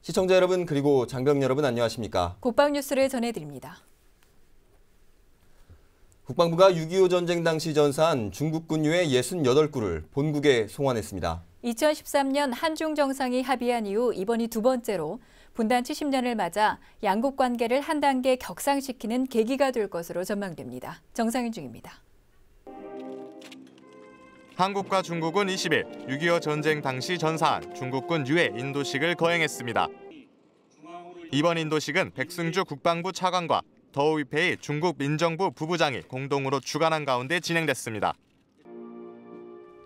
시청자 여러분 그리고 장병 여러분 안녕하십니까? 국방 뉴스를 전해드립니다. 국방부가 6.25 전쟁 당시 전사한 중국군 유해 68구를 본국에 송환했습니다. 2013년 한중 정상이 합의한 이후 이번이 두 번째로 분단 70년을 맞아 양국 관계를 한 단계 격상시키는 계기가 될 것으로 전망됩니다. 정상윤 중입니다. 한국과 중국은 20일 6.25 전쟁 당시 전사한 중국군 유해 인도식을 거행했습니다. 이번 인도식은 백승주 국방부 차관과 더우위페이 중국 민정부 부부장이 공동으로 주관한 가운데 진행됐습니다.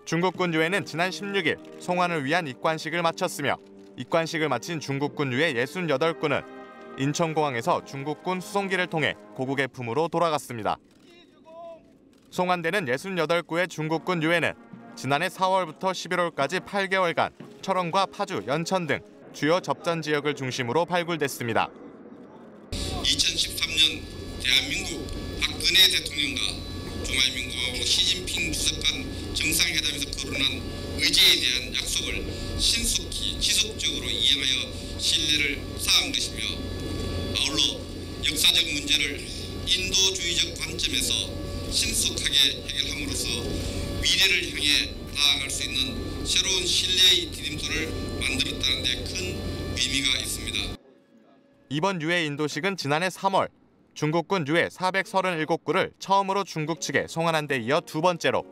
중국군 유해는 지난 16일 송환을 위한 입관식을 마쳤으며 입관식을 마친 중국군 유해 68구는 인천공항에서 중국군 수송기를 통해 고국의 품으로 돌아갔습니다. 송환되는 68구의 중국군 유해는 지난해 4월부터 11월까지 8개월간 철원과 파주, 연천 등 주요 접전 지역을 중심으로 발굴됐습니다. 2013년 대한민국 박근혜 대통령과 중화민국하고 시진핑 주석 간 정상회담에서 거론한 의제에 대한 약속을 신속히 지속적으로 이행하여 신뢰를 쌓은 것이며 아울러 역사적 문제를 인도주의적 관점에서 신속하게 해결함으로써 미래를 향해 나아갈 수 있는 새로운 신뢰의 디딤돌을 만들었다는 데 큰 의미가 있습니다. 이번 유해 인도식은 지난해 3월 중국군 유해 437구를 처음으로 중국 측에 송환한 데 이어 두 번째로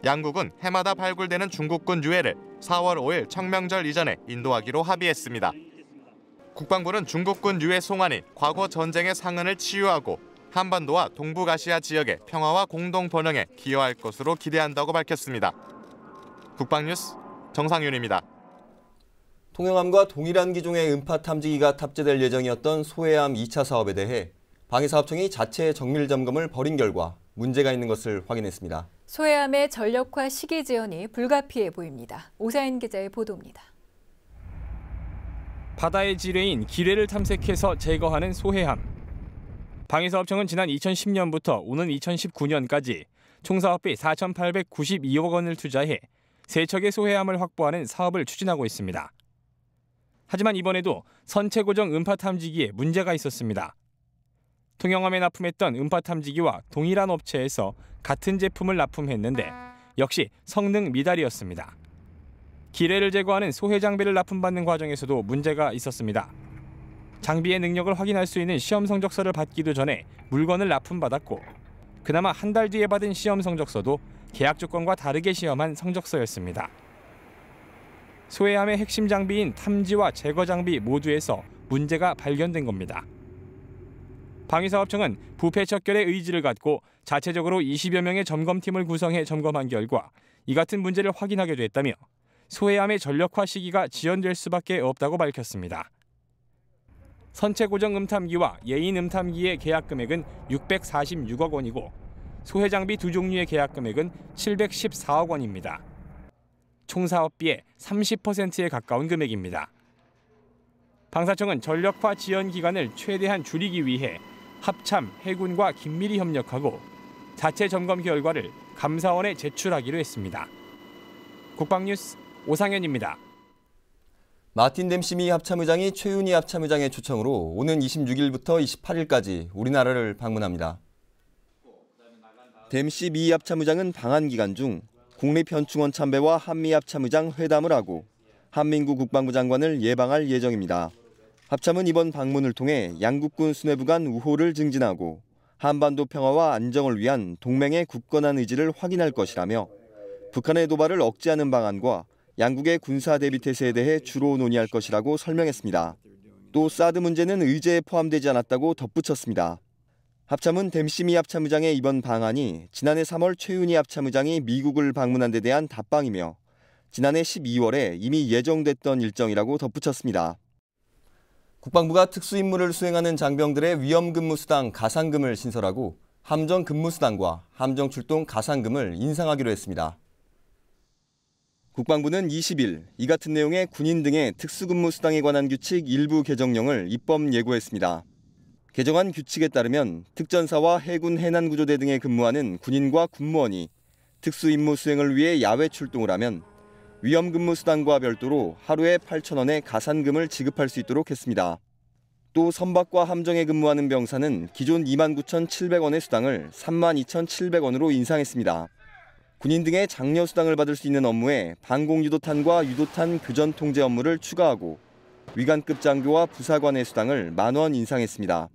양국은 해마다 발굴되는 중국군 유해를 4월 5일 청명절 이전에 인도하기로 합의했습니다. 국방부는 중국군 유해 송환이 과거 전쟁의 상흔을 치유하고 한반도와 동북아시아 지역의 평화와 공동 번영에 기여할 것으로 기대한다고 밝혔습니다. 국방뉴스 정상윤입니다. 통영함과 동일한 기종의 음파 탐지기가 탑재될 예정이었던 소해함 2차 사업에 대해 방위사업청이 자체 정밀 점검을 벌인 결과 문제가 있는 것을 확인했습니다. 소해함의 전력화 시기 지연이 불가피해 보입니다. 오사인 기자의 보도입니다. 바다의 지뢰인 기뢰를 탐색해서 제거하는 소해함. 방위사업청은 지난 2010년부터 오는 2019년까지 총 사업비 4,892억 원을 투자해 세 척의 소해함을 확보하는 사업을 추진하고 있습니다. 하지만 이번에도 선체 고정 음파 탐지기에 문제가 있었습니다. 통영함에 납품했던 음파 탐지기와 동일한 업체에서 같은 제품을 납품했는데 역시 성능 미달이었습니다. 기뢰를 제거하는 소해 장비를 납품받는 과정에서도 문제가 있었습니다. 장비의 능력을 확인할 수 있는 시험 성적서를 받기도 전에 물건을 납품받았고 그나마 한 달 뒤에 받은 시험 성적서도 계약 조건과 다르게 시험한 성적서였습니다. 소해함의 핵심 장비인 탐지와 제거 장비 모두에서 문제가 발견된 겁니다. 방위사업청은 부패 척결의 의지를 갖고 자체적으로 20여 명의 점검팀을 구성해 점검한 결과 이 같은 문제를 확인하게 됐다며 소해함의 전력화 시기가 지연될 수밖에 없다고 밝혔습니다. 선체 고정 음탐기와 예인 음탐기의 계약 금액은 646억 원이고 소해 장비 두 종류의 계약 금액은 714억 원입니다. 총 사업비의 30%에 가까운 금액입니다. 방사청은 전력화 지연 기간을 최대한 줄이기 위해 합참, 해군과 긴밀히 협력하고 자체 점검 결과를 감사원에 제출하기로 했습니다. 국방뉴스 오상현입니다. 마틴 댐시 미 합참의장이 최윤희 합참의장의 초청으로 오는 26일부터 28일까지 우리나라를 방문합니다. 댐시 미 합참의장은 방한 기간 중 국립현충원 참배와 한미 합참의장 회담을 하고 한민구 국방부 장관을 예방할 예정입니다. 합참은 이번 방문을 통해 양국군 수뇌부 간 우호를 증진하고 한반도 평화와 안정을 위한 동맹의 굳건한 의지를 확인할 것이라며 북한의 도발을 억제하는 방안과 양국의 군사 대비 태세에 대해 주로 논의할 것이라고 설명했습니다. 또 사드 문제는 의제에 포함되지 않았다고 덧붙였습니다. 합참은 댐시 미 합참의장의 이번 방한이 지난해 3월 최윤희 합참의장이 미국을 방문한 데 대한 답방이며 지난해 12월에 이미 예정됐던 일정이라고 덧붙였습니다. 국방부가 특수임무를 수행하는 장병들의 위험근무수당 가상금을 신설하고 함정근무수당과 함정출동 가상금을 인상하기로 했습니다. 국방부는 20일 이 같은 내용의 군인 등의 특수근무수당에 관한 규칙 일부 개정령을 입법 예고했습니다. 개정안 규칙에 따르면 특전사와 해군 해난구조대 등에 근무하는 군인과 군무원이 특수임무 수행을 위해 야외 출동을 하면 위험근무 수당과 별도로 하루에 8,000원의 가산금을 지급할 수 있도록 했습니다. 또 선박과 함정에 근무하는 병사는 기존 29,700원의 수당을 32,700원으로 인상했습니다. 군인 등의 장려 수당을 받을 수 있는 업무에 방공유도탄과 유도탄 교전 통제 업무를 추가하고 위관급 장교와 부사관의 수당을 10,000원 인상했습니다.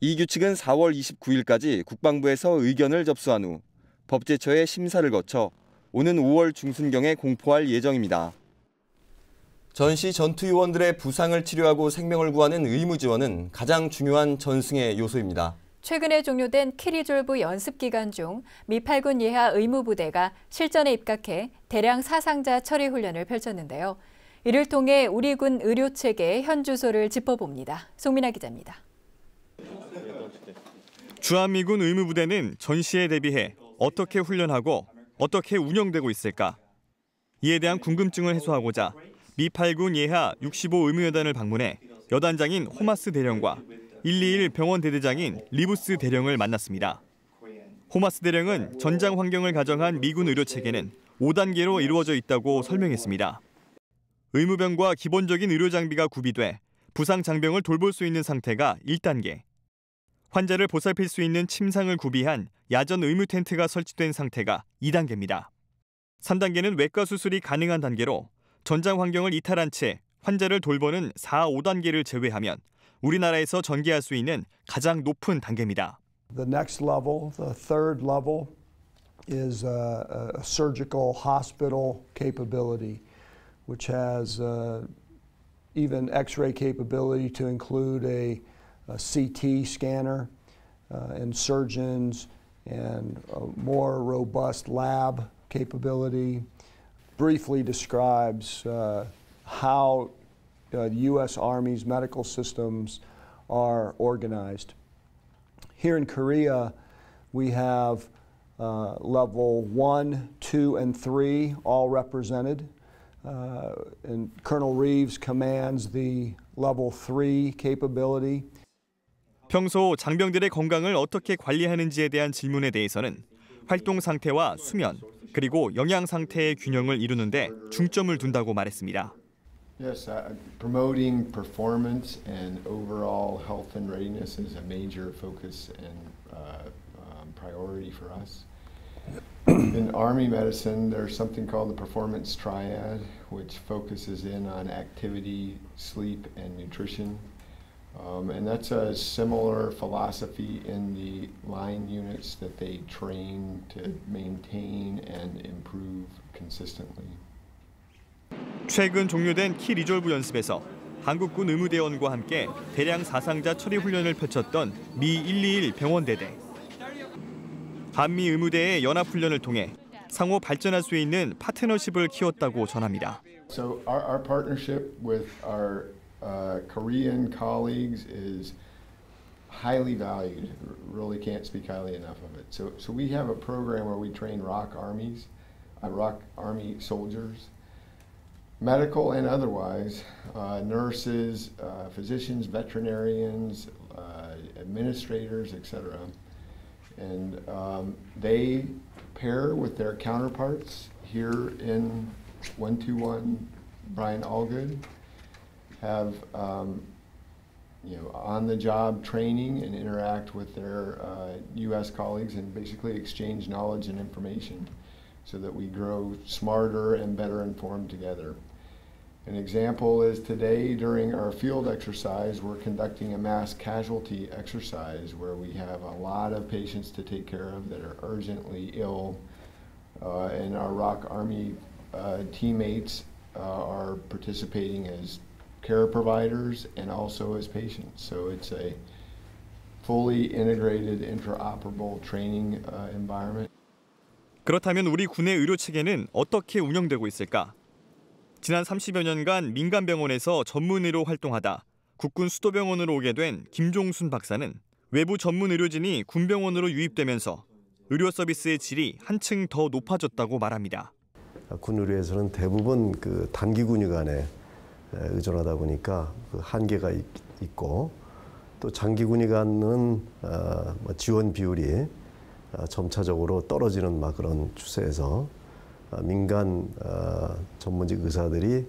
이 규칙은 4월 29일까지 국방부에서 의견을 접수한 후 법제처의 심사를 거쳐 오는 5월 중순경에 공포할 예정입니다. 전시 전투요원들의 부상을 치료하고 생명을 구하는 의무 지원은 가장 중요한 전승의 요소입니다. 최근에 종료된 키리졸브 연습 기간 중 미 8군 예하 의무부대가 실전에 입각해 대량 사상자 처리 훈련을 펼쳤는데요. 이를 통해 우리 군 의료체계의 현주소를 짚어봅니다. 송민아 기자입니다. 주한미군 의무부대는 전시에 대비해 어떻게 훈련하고 어떻게 운영되고 있을까? 이에 대한 궁금증을 해소하고자 미 8군 예하 65 의무여단을 방문해 여단장인 호마스 대령과 121 병원 대대장인 리부스 대령을 만났습니다. 호마스 대령은 전장 환경을 가정한 미군 의료체계는 5단계로 이루어져 있다고 설명했습니다. 의무병과 기본적인 의료 장비가 구비돼 부상 장병을 돌볼 수 있는 상태가 1단계. 환자를 보살필 수 있는 침상을 구비한 야전 의무 텐트가 설치된 상태가 2단계입니다. 3단계는 외과 수술이 가능한 단계로 전장 환경을 이탈한 채 환자를 돌보는 4, 5단계를 제외하면 우리나라에서 전개할 수 있는 가장 높은 단계입니다. The next level, the third level, is a surgical hospital capability, which has even X-ray capability to include a CT scanner and surgeons and a more robust lab capability. Briefly describes how the U.S. Army's medical systems are organized. Here in Korea, we have level 1, 2, and 3 all represented. And Colonel Reeves commands the level 3 capability. 평소 장병들의 건강을 어떻게 관리하는지에 대한 질문에 대해서는 활동 상태와 수면, 그리고 영양 상태의 균형을 이루는 데 중점을 둔다고 말했습니다. Yes, promoting performance and overall health and readiness is a major focus and priority for us. In Army medicine, there's something called the performance triad, which focuses in on activity, sleep, and nutrition. And that's a similar philosophy in the line units that they train to maintain and improve consistently. 최근 종료된 키 리졸브 연습에서 한국군 의무대원과 함께 대량 사상자 처리 훈련을 펼쳤던 미 121 병원대대. 한미 의무대의 연합훈련을 통해 상호 발전할 수 있는 파트너십을 키웠다고 전합니다. So our partnership with our Korean colleagues is highly valued. Really can't speak highly enough of it. So we have a program where we train ROK Army soldiers, medical and otherwise, nurses, physicians, veterinarians, administrators, etc. And they pair with their counterparts here in 121 Brian Allgood, have on-the-job training and interact with their U.S. colleagues and basically exchange knowledge and information so that we grow smarter and better informed together. An example is today during our field exercise, we're conducting a mass casualty exercise where we have a lot of patients to take care of that are urgently ill, and our ROK Army teammates are participating as care providers and also as patients. So it's a fully integrated, interoperable training environment. 그렇다면 우리 군의 의료 체계는 어떻게 운영되고 있을까? 지난 30여 년간 민간병원에서 전문의로 활동하다 국군 수도병원으로 오게 된 김종순 박사는 외부 전문 의료진이 군병원으로 유입되면서 의료 서비스의 질이 한층 더 높아졌다고 말합니다. 군 의료에서는 대부분 그 단기 군의 간에 의존하다 보니까 그 한계가 있고 또 장기군이 갖는 지원 비율이 점차적으로 떨어지는 그런 추세에서 민간 전문직 의사들이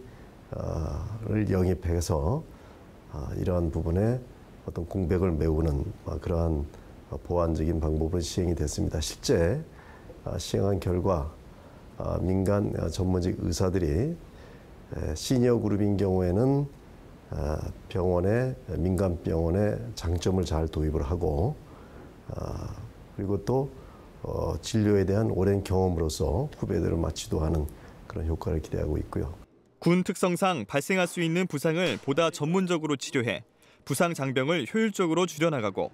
를 영입해서 이러한 부분에 어떤 공백을 메우는 그러한 보완적인 방법으로 시행이 됐습니다. 실제 시행한 결과 민간 전문직 의사들이 시니어 그룹인 경우에는 민간 병원에 장점을 잘 도입을 하고 그리고 또 진료에 대한 오랜 경험으로서 후배들을 지도하는 그런 효과를 기대하고 있고요. 군 특성상 발생할 수 있는 부상을 보다 전문적으로 치료해 부상 장병을 효율적으로 줄여나가고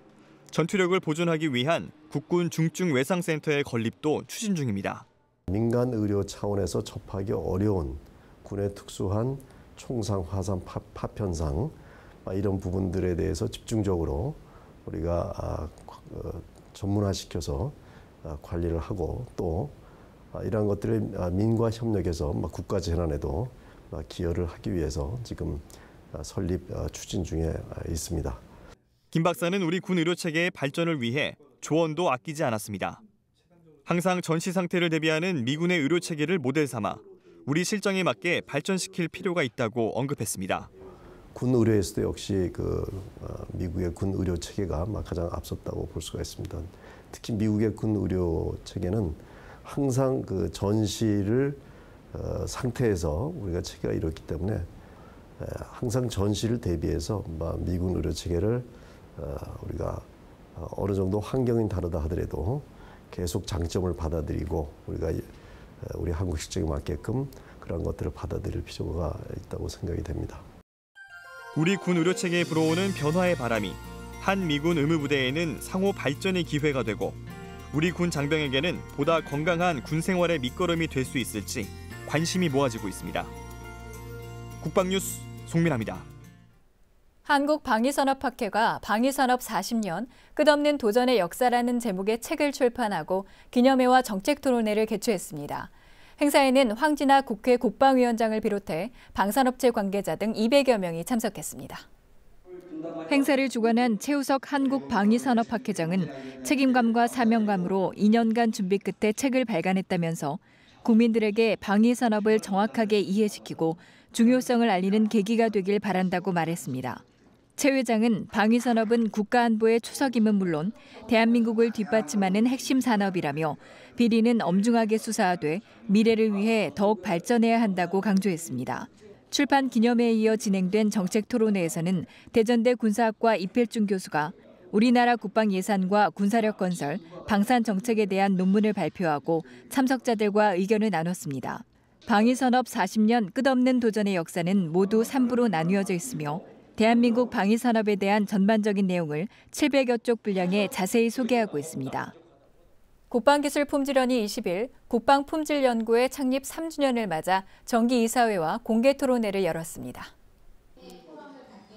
전투력을 보존하기 위한 국군 중증외상센터의 건립도 추진 중입니다. 민간 의료 차원에서 접하기 어려운 군의 특수한 총상, 화상, 파편상 이런 부분들에 대해서 집중적으로 우리가 전문화시켜서 관리를 하고 또 이러한 것들을 민과 협력해서 국가 재난에도 기여를 하기 위해서 지금 설립 추진 중에 있습니다. 김 박사는 우리 군 의료 체계의 발전을 위해 조언도 아끼지 않았습니다. 항상 전시 상태를 대비하는 미군의 의료 체계를 모델 삼아 우리 실정에 맞게 발전시킬 필요가 있다고 언급했습니다. 군 의료에서도 역시 미국의 군 의료 체계가 가장 앞섰다고 볼 수가 있습니다. 특히 미국의 군 의료 체계는 항상 전시를 상태에서 우리가 체계가 이렇기 때문에 항상 전시를 대비해서 미군 의료 체계를 우리가 어느 정도 환경이 다르다 하더라도 계속 장점을 받아들이고 우리가 우리 한국 실정에 맞게끔 그런 것들을 받아들일 필요가 있다고 생각이 됩니다. 우리 군 의료 체계에 불어오는 변화의 바람이 한 미군 의무부대에는 상호 발전의 기회가 되고 우리 군 장병에게는 보다 건강한 군 생활의 밑거름이 될 수 있을지 관심이 모아지고 있습니다. 국방뉴스 송민아입니다. 한국방위산업학회가 방위산업 40년 끝없는 도전의 역사라는 제목의 책을 출판하고 기념회와 정책토론회를 개최했습니다. 행사에는 황진아 국회 국방위원장을 비롯해 방산업체 관계자 등 200여 명이 참석했습니다. 행사를 주관한 최우석 한국방위산업학회장은 책임감과 사명감으로 2년간 준비 끝에 책을 발간했다면서 국민들에게 방위산업을 정확하게 이해시키고 중요성을 알리는 계기가 되길 바란다고 말했습니다. 최 회장은 방위산업은 국가안보의 초석임은 물론 대한민국을 뒷받침하는 핵심 산업이라며 비리는 엄중하게 수사하되 미래를 위해 더욱 발전해야 한다고 강조했습니다. 출판 기념회에 이어 진행된 정책토론회에서는 대전대 군사학과 이필중 교수가 우리나라 국방 예산과 군사력 건설, 방산 정책에 대한 논문을 발표하고 참석자들과 의견을 나눴습니다. 방위산업 40년 끝없는 도전의 역사는 모두 3부로 나뉘어져 있으며 대한민국 방위산업에 대한 전반적인 내용을 700여 쪽 분량에 자세히 소개하고 있습니다. 국방기술품질원이 20일 국방품질연구회 창립 3주년을 맞아 정기이사회와 공개토론회를 열었습니다.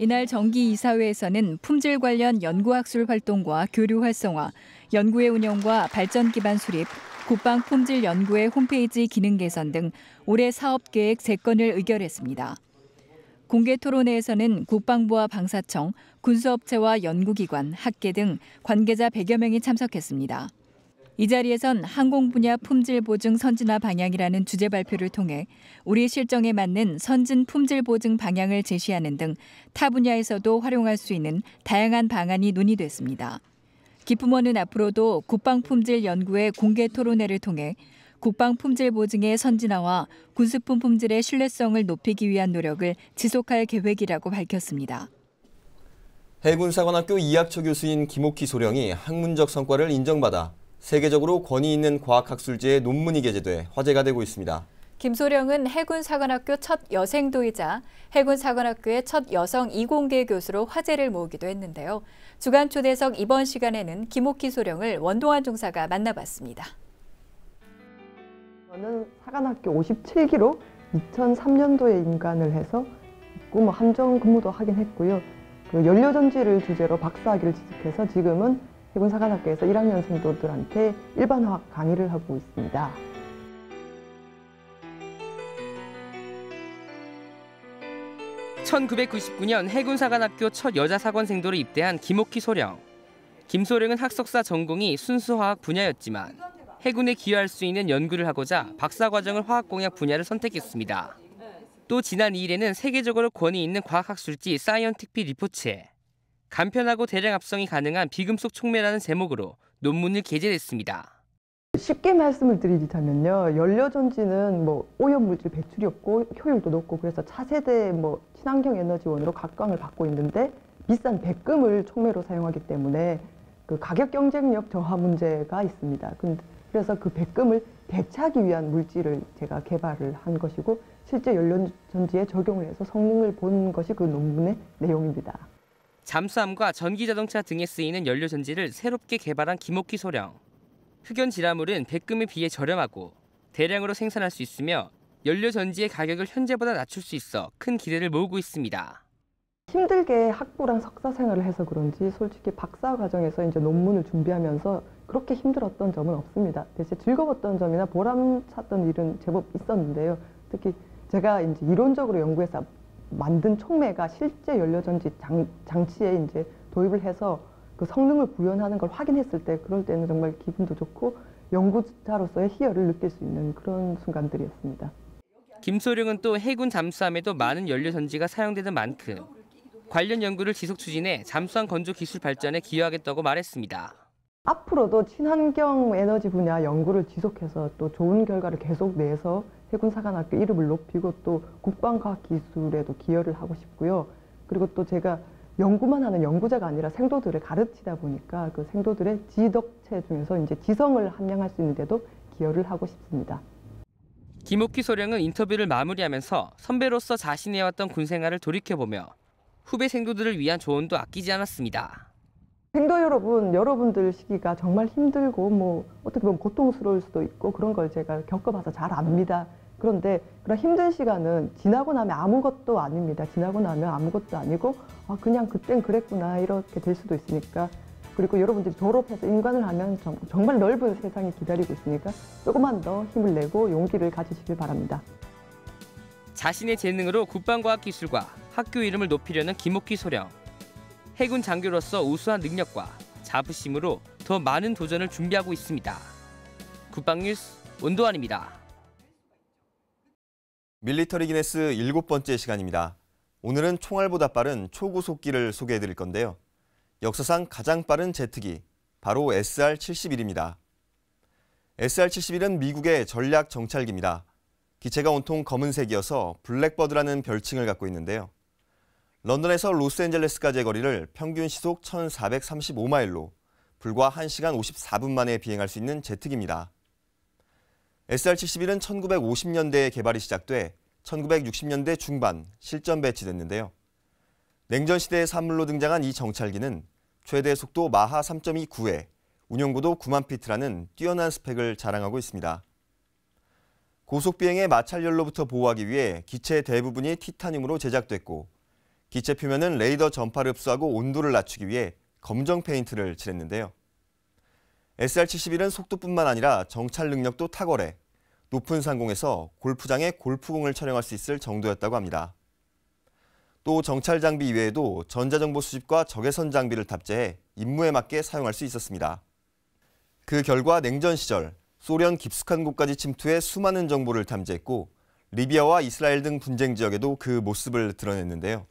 이날 정기이사회에서는 품질 관련 연구학술 활동과 교류 활성화, 연구회 운영과 발전 기반 수립, 국방품질연구회 홈페이지 기능 개선 등 올해 사업계획 3건을 의결했습니다. 공개토론회에서는 국방부와 방사청, 군수업체와 연구기관, 학계 등 관계자 100여 명이 참석했습니다. 이 자리에선 항공 분야 품질 보증 선진화 방향이라는 주제 발표를 통해 우리 실정에 맞는 선진 품질 보증 방향을 제시하는 등 타 분야에서도 활용할 수 있는 다양한 방안이 논의됐습니다. 기품원은 앞으로도 국방품질연구회 공개토론회를 통해 국방품질 보증의 선진화와 군수품 품질의 신뢰성을 높이기 위한 노력을 지속할 계획이라고 밝혔습니다. 해군사관학교 이학초 교수인 김옥희 소령이 학문적 성과를 인정받아 세계적으로 권위 있는 과학학술지에 논문이 게재돼 화제가 되고 있습니다. 김소령은 해군사관학교 첫 여생도이자 해군사관학교의 첫 여성 이공계 교수로 화제를 모으기도 했는데요. 주간 초대석 이번 시간에는 김옥희 소령을 원동환 중사가 만나봤습니다. 저는 사관학교 57기로 2003년도에 임관을 해서 있고 함정 근무도 하긴 했고요. 연료전지를 주제로 박사학위를 취득해서 지금은 해군사관학교에서 1학년 생도들한테 일반화학 강의를 하고 있습니다. 1999년 해군사관학교 첫 여자 사관생도로 입대한 김옥희 소령. 김소령은 학석사 전공이 순수화학 분야였지만 해군에 기여할 수 있는 연구를 하고자 박사과정을 화학공학 분야를 선택했습니다. 또 지난 2일에는 세계적으로 권위 있는 과학학술지 사이언티픽 리포츠에 간편하고 대량 합성이 가능한 비금속 촉매라는 제목으로 논문을 게재했습니다. 쉽게 말씀을 드리자면요, 연료전지는 오염물질 배출이 없고 효율도 높고 그래서 차세대 친환경 에너지원으로 각광을 받고 있는데 비싼 백금을 촉매로 사용하기 때문에 그 가격 경쟁력 저하 문제가 있습니다. 그래서 그 백금을 대체하기 위한 물질을 제가 개발을 한 것이고 실제 연료전지에 적용을 해서 성능을 본 것이 그 논문의 내용입니다. 잠수함과 전기자동차 등에 쓰이는 연료전지를 새롭게 개발한 김옥희 소령. 흑연 질화물은 백금에 비해 저렴하고 대량으로 생산할 수 있으며 연료전지의 가격을 현재보다 낮출 수 있어 큰 기대를 모으고 있습니다. 힘들게 학부랑 석사 생활을 해서 그런지 솔직히 박사 과정에서 이제 논문을 준비하면서 그렇게 힘들었던 점은 없습니다. 대신 즐거웠던 점이나 보람찼던 일은 제법 있었는데요. 특히 제가 이제 이론적으로 연구해서 만든 촉매가 실제 연료전지 장치에 이제 도입을 해서 그 성능을 구현하는 걸 확인했을 때 그럴 때는 정말 기분도 좋고 연구자로서의 희열을 느낄 수 있는 그런 순간들이었습니다. 김소령은 또 해군 잠수함에도 많은 연료전지가 사용되는 만큼 관련 연구를 지속 추진해 잠수함 건조 기술 발전에 기여하겠다고 말했습니다. 앞으로도 친환경 에너지 분야 연구를 지속해서 또 좋은 결과를 계속 내서 해군사관학교 이름을 높이고 또 국방과학기술에도 기여를 하고 싶고요. 그리고 또 제가 연구만 하는 연구자가 아니라 생도들을 가르치다 보니까 그 생도들의 지덕체 중에서 이제 지성을 함양할 수 있는 데도 기여를 하고 싶습니다. 김옥희 소령은 인터뷰를 마무리하면서 선배로서 자신이 해왔던 군 생활을 돌이켜보며 후배 생도들을 위한 조언도 아끼지 않았습니다. 생도 여러분들 시기가 정말 힘들고 어떻게 보면 고통스러울 수도 있고 그런 걸 제가 겪어봐서 잘 압니다. 그런데 그런 힘든 시간은 지나고 나면 아무것도 아닙니다. 지나고 나면 아무것도 아니고 그냥 그땐 그랬구나 이렇게 될 수도 있으니까 그리고 여러분들이 졸업해서 인관을 하면 정말 넓은 세상이 기다리고 있으니까 조금만 더 힘을 내고 용기를 가지시길 바랍니다. 자신의 재능으로 국방과학기술과 학교 이름을 높이려는 김옥희 소령. 해군 장교로서 우수한 능력과 자부심으로 더 많은 도전을 준비하고 있습니다. 국방뉴스 원도환입니다. 밀리터리 기네스 7번째 시간입니다. 오늘은 총알보다 빠른 초고속기를 소개해드릴 건데요. 역사상 가장 빠른 제트기, 바로 SR-71입니다. SR-71은 미국의 전략 정찰기입니다. 기체가 온통 검은색이어서 블랙버드라는 별칭을 갖고 있는데요. 런던에서 로스앤젤레스까지의 거리를 평균 시속 1,435마일로 불과 1시간 54분 만에 비행할 수 있는 제트기입니다. SR-71은 1950년대에 개발이 시작돼 1960년대 중반 실전 배치됐는데요. 냉전 시대의 산물로 등장한 이 정찰기는 최대 속도 마하 3.29에 운용고도 9만 피트라는 뛰어난 스펙을 자랑하고 있습니다. 고속 비행의 마찰열로부터 보호하기 위해 기체 대부분이 티타늄으로 제작됐고 기체 표면은 레이더 전파를 흡수하고 온도를 낮추기 위해 검정 페인트를 칠했는데요. SR-71은 속도뿐만 아니라 정찰 능력도 탁월해 높은 상공에서 골프장에 골프공을 촬영할 수 있을 정도였다고 합니다. 또 정찰 장비 이외에도 전자정보 수집과 적외선 장비를 탑재해 임무에 맞게 사용할 수 있었습니다. 그 결과 냉전 시절 소련 깊숙한 곳까지 침투해 수많은 정보를 탐지했고 리비아와 이스라엘 등 분쟁 지역에도 그 모습을 드러냈는데요.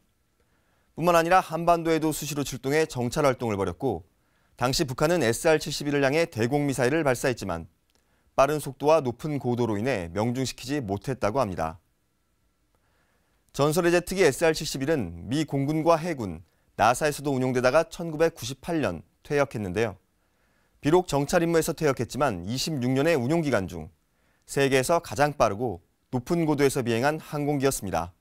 뿐만 아니라 한반도에도 수시로 출동해 정찰 활동을 벌였고 당시 북한은 SR-71을 향해 대공미사일을 발사했지만 빠른 속도와 높은 고도로 인해 명중시키지 못했다고 합니다. 전설의 제트기 SR-71은 미 공군과 해군, 나사에서도 운용되다가 1998년 퇴역했는데요. 비록 정찰 임무에서 퇴역했지만 26년의 운용 기간 중 세계에서 가장 빠르고 높은 고도에서 비행한 항공기였습니다.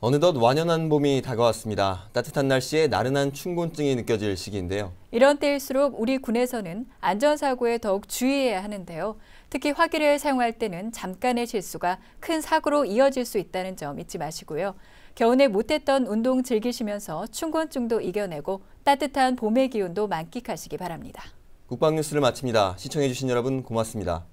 어느덧 완연한 봄이 다가왔습니다. 따뜻한 날씨에 나른한 춘곤증이 느껴질 시기인데요. 이런 때일수록 우리 군에서는 안전사고에 더욱 주의해야 하는데요. 특히 화기를 사용할 때는 잠깐의 실수가 큰 사고로 이어질 수 있다는 점 잊지 마시고요. 겨우내 못했던 운동 즐기시면서 춘곤증도 이겨내고 따뜻한 봄의 기운도 만끽하시기 바랍니다. 국방뉴스를 마칩니다. 시청해주신 여러분 고맙습니다.